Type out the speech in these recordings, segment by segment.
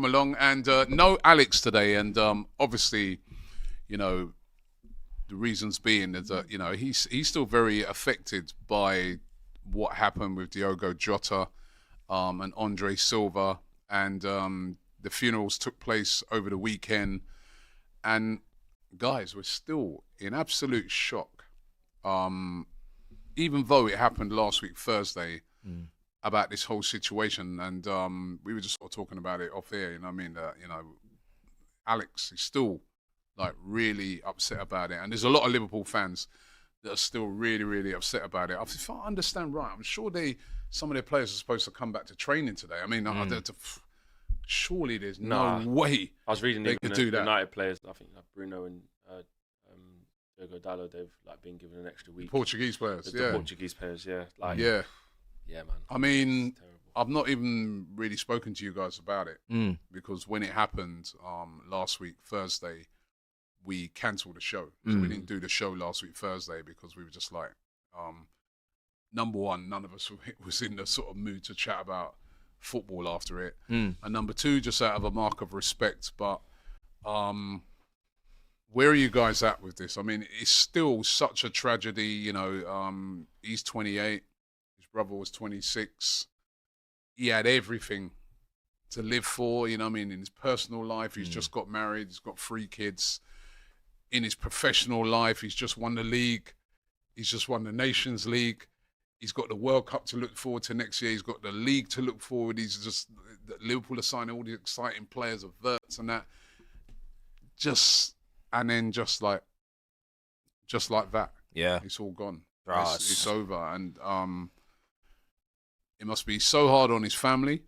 Along and no Alex today, and obviously, you know, the reasons being is that he's still very affected by what happened with Diogo Jota and Andre Silva, and the funerals took place over the weekend, and guys, we're still in absolute shock, even though it happened last week Thursday. About this whole situation, and we were just sort of talking about it off air. Alex is still like really upset about it, and there's a lot of Liverpool fans that are still really, really upset about it. If I understand right, I'm sure some of their players are supposed to come back to training today. I mean, surely there's no way I was reading they could do that. United players. I think like Bruno and Diogo they've like been given an extra week. Portuguese players, the Portuguese players, yeah. Yeah, man. I mean, I've not even really spoken to you guys about it because when it happened last week, Thursday, we cancelled the show. So we didn't do the show last week, Thursday, because we were just like, number one, none of us was in the sort of mood to chat about football after it. And number two, just out of a mark of respect. But where are you guys at with this? I mean, it's still such a tragedy. He's 28. Brother was 26. He had everything to live for, in his personal life. He's just got married. He's got 3 kids. In his professional life, he's just won the league. He's just won the Nations League. He's got the World Cup to look forward to next year. He's got the league to look forward. Liverpool are signing all the exciting players of Verts and that. Just like that. Yeah. It's all gone. It's over. And it must be so hard on his family.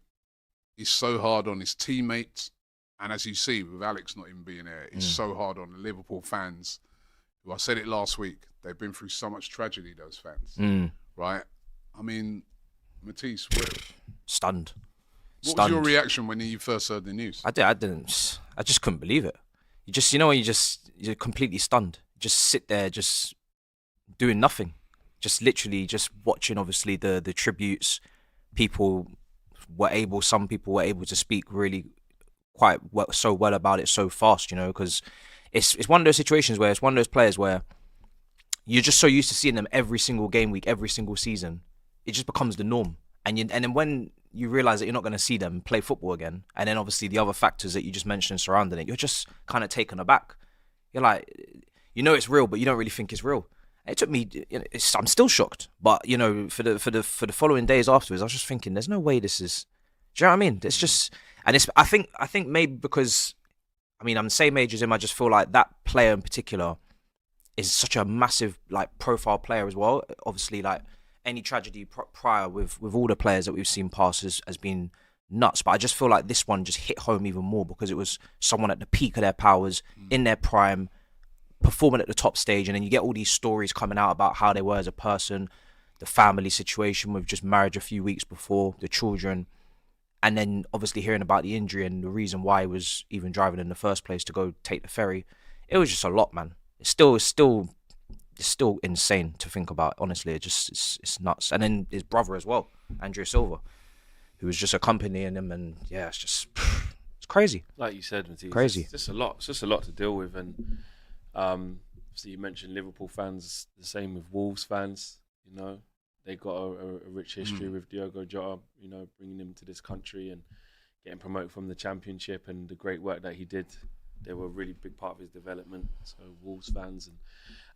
It's so hard on his teammates. And as you see, with Alex not even being there, it's so hard on the Liverpool fans, who I said it last week, they've been through so much tragedy, those fans. Right? I mean, Matisse, stunned. What was your reaction when you first heard the news? I just couldn't believe it. You're completely stunned. Just sit there, just doing nothing. Just literally just watching, obviously, the tributes. Some people were able to speak really quite so well about it so fast, because it's one of those situations where it's one of those players where you're just so used to seeing them every single game week, every single season. It just becomes the norm. And then when you realise that you're not going to see them play football again, and then obviously the other factors that you just mentioned surrounding it, you're just kind of taken aback. You're like, it's real, but you don't really think it's real. It took me. I'm still shocked, but for the following days afterwards, I was just thinking, there's no way this is. Do you know what I mean? It's just, and it's. I think maybe because, I'm the same age as him. I just feel like that player in particular is such a massive profile player as well. Obviously, any tragedy prior with all the players that we've seen pass has been nuts. But I just feel like this one just hit home even more because it was someone at the peak of their powers, in their prime, performing at the top stage, and then you get all these stories coming out about how they were as a person, the family situation with just marriage a few weeks before, the children, and then obviously hearing about the injury and the reason why he was even driving in the first place to go take the ferry. It was just a lot, man. It's still insane to think about. Honestly, it's nuts. And then his brother as well, Andre Silva, who was just accompanying him, and yeah, it's crazy. Like you said, Matisse, crazy. It's just a lot. It's just a lot to deal with, and. So you mentioned Liverpool fans, the same with Wolves fans. They got a rich history with Diogo Jota. Bringing him to this country and getting promoted from the Championship, and the great work that he did. They were a really big part of his development. So Wolves fans,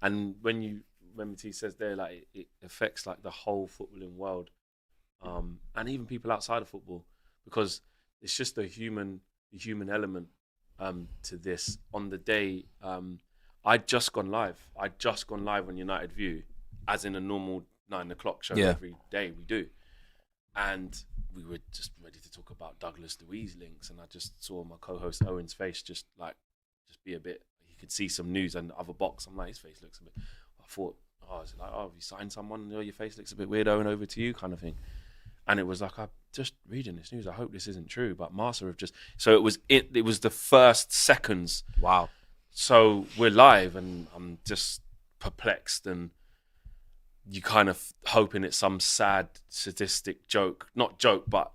and when Matisse says there, it affects the whole footballing world, and even people outside of football, because it's just the human element to this. On the day. I'd just gone live on United View, as in a normal 9 o'clock show every day we do. And we were just ready to talk about Douglas Luiz links, and I just saw my co-host Owen's face just be a bit, he could see some news and the other box. I'm like, his face looks a bit, I thought, is it have you signed someone? Your face looks a bit weird, Owen, over to you kind of thing. And it was I'm just reading this news, I hope this isn't true, but Marsa have so it was the first seconds. Wow. So we're live, and I'm just perplexed, and you kind of hoping it's some sad sadistic joke, not joke, but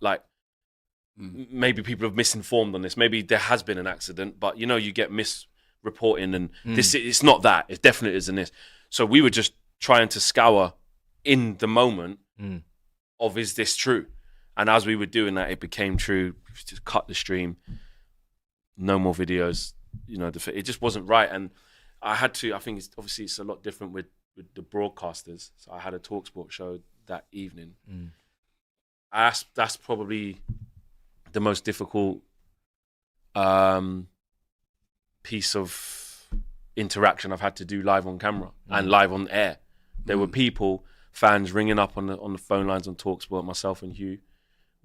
maybe people have misinformed on this. Maybe there has been an accident, but you get misreporting, and it's not that. It definitely isn't this. So we were just trying to scour in the moment of, is this true? And as we were doing that, it became true. Just cut the stream. No more videos. It just wasn't right. And I had to, I think obviously it's a lot different with the broadcasters. So I had a TalkSport show that evening. That's probably the most difficult piece of interaction I've had to do live on camera and live on air. There were fans ringing up on the phone lines on TalkSport. Myself and Hugh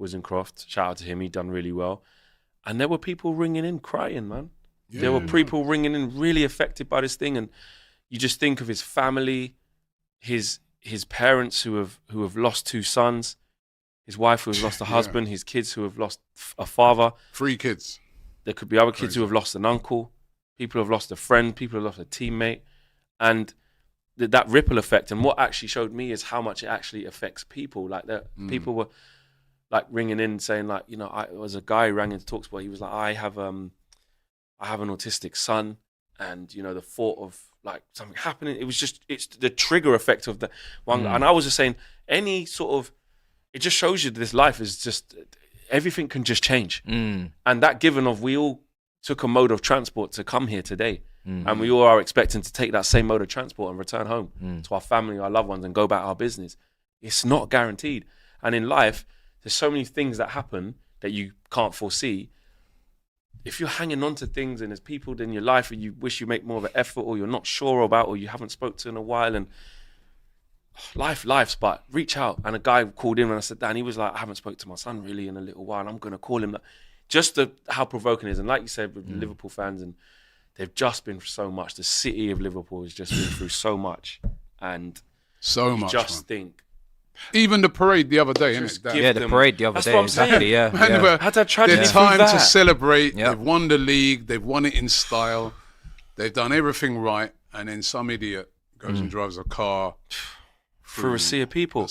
Wizencroft, shout out to him, he done really well. And there were people ringing in crying, man. Yeah. There were people ringing in really affected by this thing, and you just think of his family, his parents who have lost 2 sons, his wife who has lost a husband, his kids who have lost a father. 3 kids. There could be other kids who have lost an uncle, people who have lost a friend, people who have lost a teammate, and that ripple effect. And what actually showed me is how much it actually affects people. Like that, people were like ringing in saying, like, I was a guy who rang into TalkSport. He was like, I have an autistic son, and the thought of like something happening, it's the trigger effect of the one. And I was just saying, any sort of, it just shows you that this life is just, everything can just change. And that given of, we all took a mode of transport to come here today, and we all are expecting to take that same mode of transport and return home to our family, our loved ones, and go about our business. It's not guaranteed. And in life, there's so many things that happen that you can't foresee. If you're hanging on to things and there's people in your life and you wish you make more of an effort, or you're not sure about, or you haven't spoke to in a while, and life's, but reach out. And a guy called in when I said that, and he was like, I haven't spoke to my son really in a little while. I'm going to call him. Just how provoking it is. And like you said, with the Liverpool fans, and they've just been through so much. The city of Liverpool has just been through so much. And so much, just think. Even the parade the other day, innit? The parade the other day, exactly, yeah. Had that tragedy. There's time to celebrate. Yep. They've won the league. They've won it in style. They've done everything right. And then some idiot goes and drives a car through a sea of people.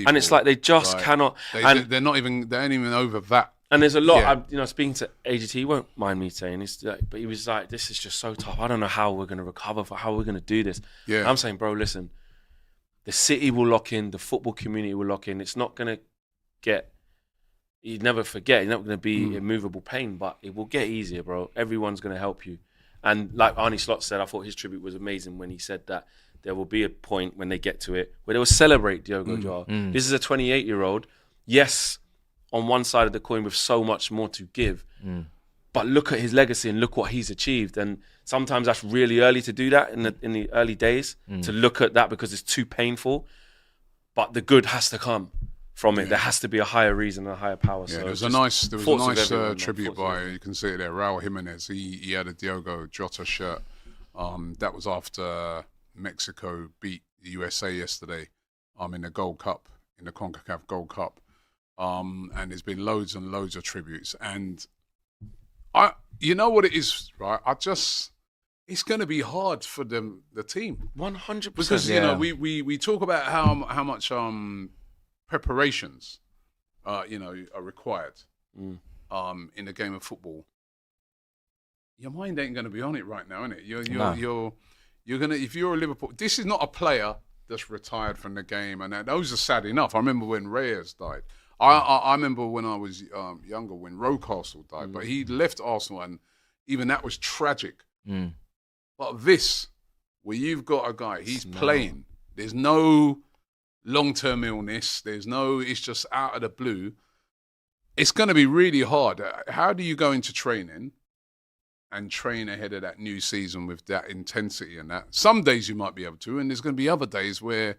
And it's like they just cannot. They ain't even over that. And there's a lot, speaking to AGT, he won't mind me saying this, but he was like, this is just so tough. I don't know how we're going to recover, how we're going to do this. Yeah. And I'm saying, bro, listen, the city will lock in, the football community will lock in. It's not going to get, you'd never forget, it's not going to be immovable pain, but it will get easier, bro. Everyone's going to help you. And like Arnie Slot said, I thought his tribute was amazing when he said that there will be a point when they get to it where they will celebrate Diogo Jota. This is a 28-year-old. Yes, on one side of the coin with so much more to give. But look at his legacy and look what he's achieved. And sometimes that's really early to do that in the early days, to look at that because it's too painful. But the good has to come from it. There has to be a higher reason and a higher power. Yeah, so there was a nice tribute by, you can see it there, Raul Jimenez. He had a Diogo Jota shirt. That was after Mexico beat the USA yesterday in the Gold Cup, in the CONCACAF Gold Cup. And there's been loads and loads of tributes. And you know what it is, right? It's going to be hard for the team. 100%. Because, we talk about how much preparations, are required in the game of football. Your mind ain't going to be on it right now, innit? You're going to, if you're a Liverpool, this is not a player that's retired from the game. And those are sad enough. I remember when Reyes died. I remember when I was younger, when Rocastle died, but he left Arsenal, and even that was tragic. But this, where you've got a guy, he's playing. There's no long-term illness. It's just out of the blue. It's going to be really hard. How do you go into training and train ahead of that new season with that intensity and that? Some days you might be able to, and there's going to be other days where,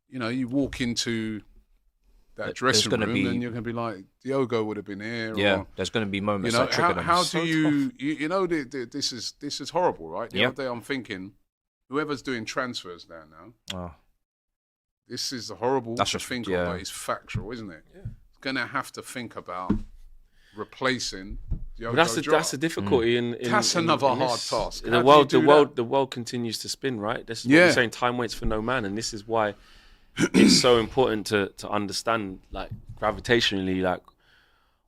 you walk into that dressing room and you're going to be like, Diogo would have been here. Yeah, there's going to be moments that trigger them. How do you, this is horrible, right? The other day I'm thinking, whoever's doing transfers there now, this is horrible to think of, but it's factual, isn't it? Yeah. It's going to have to think about replacing Diogo Jota. That's the difficulty in that's another hard task. The world continues to spin, right? This is what we're saying, time waits for no man, and this is why it's so important to understand, like, gravitationally, like,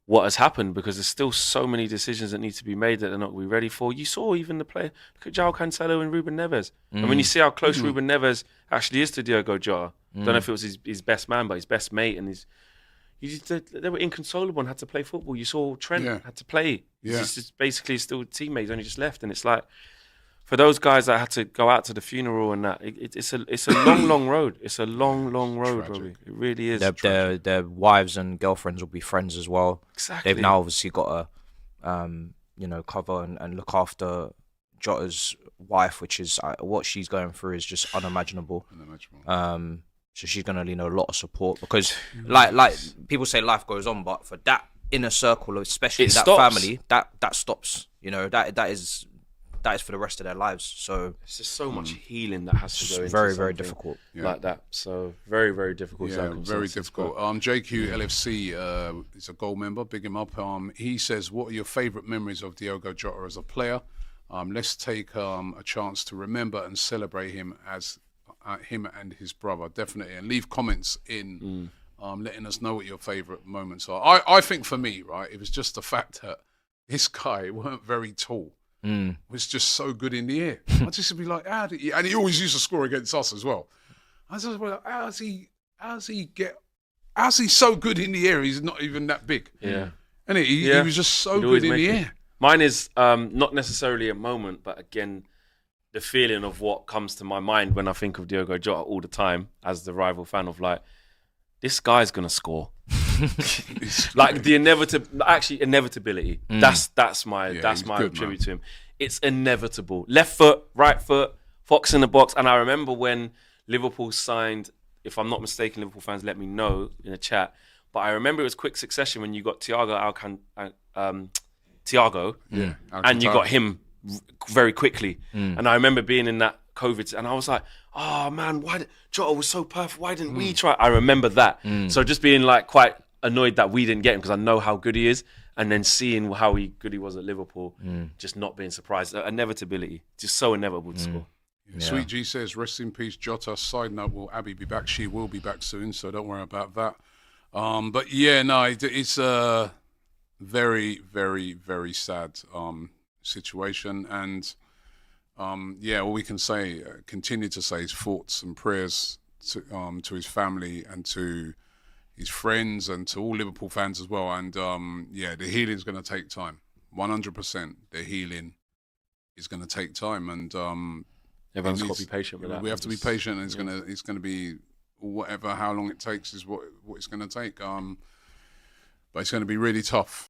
what has happened, because there's still so many decisions that need to be made that they're not going to be ready for. You saw even the play, look at João Cancelo and Ruben Neves. And when you see how close Ruben Neves actually is to Diogo Jota, don't know if it was his best man, but his best mate, and they were inconsolable and had to play football. You saw Trent had to play. He's just basically still teammates, only just left. And it's like, for those guys that had to go out to the funeral and that, it's a long, long road. It's a long, long road, Robbie. It really is. Their wives and girlfriends will be friends as well. Exactly. They've now obviously got to, cover and look after Jota's wife, which is what she's going through is just unimaginable. So she's gonna need a lot of support because, like people say, life goes on, but for that inner circle, especially that family, that stops. That is for the rest of their lives. So it's just so much healing that has to go into very, very difficult like that. So very, very difficult. Yeah, very difficult. JQ LFC is a gold member. Big him up. He says, "What are your favourite memories of Diogo Jota as a player? Let's take a chance to remember and celebrate him as him and his brother, definitely, and leave comments in, letting us know what your favourite moments are." I think for me, right, it was just the fact that this guy weren't very tall. Was just so good in the air. I just would be like, and he always used to score against us as well. I was just like, how's he so good in the air? He's not even that big. Yeah. And he was just so good in the air. Mine is not necessarily a moment, but again, the feeling of what comes to my mind when I think of Diogo Jota all the time as the rival fan of like, this guy's gonna score. Like the inevitability. That's my tribute to him. It's inevitable. Left foot, right foot, fox in the box. And I remember when Liverpool signed, if I'm not mistaken, Liverpool fans let me know in the chat, but I remember it was quick succession when you got Thiago, and you got him very quickly. And I remember being in that COVID, and I was like, oh man, Jota was so perfect, why didn't we try? I remember that. So just being like quite annoyed that we didn't get him, because I know how good he is, and then seeing how good he was at Liverpool, just not being surprised. Inevitability, just so inevitable to score. Yeah. Sweet G says, rest in peace, Jota. Side note, will Abby be back? She will be back soon, so don't worry about that. But yeah, no, it's a very, very, very sad situation, and all we can say, continue to say, his thoughts and prayers to his family and to his friends and to all Liverpool fans as well. And the healing is going to take time. 100%, the healing is going to take time, and everyone's got to be patient with that. We have to be patient, and it's going to be how long it takes is what it's going to take. But it's going to be really tough.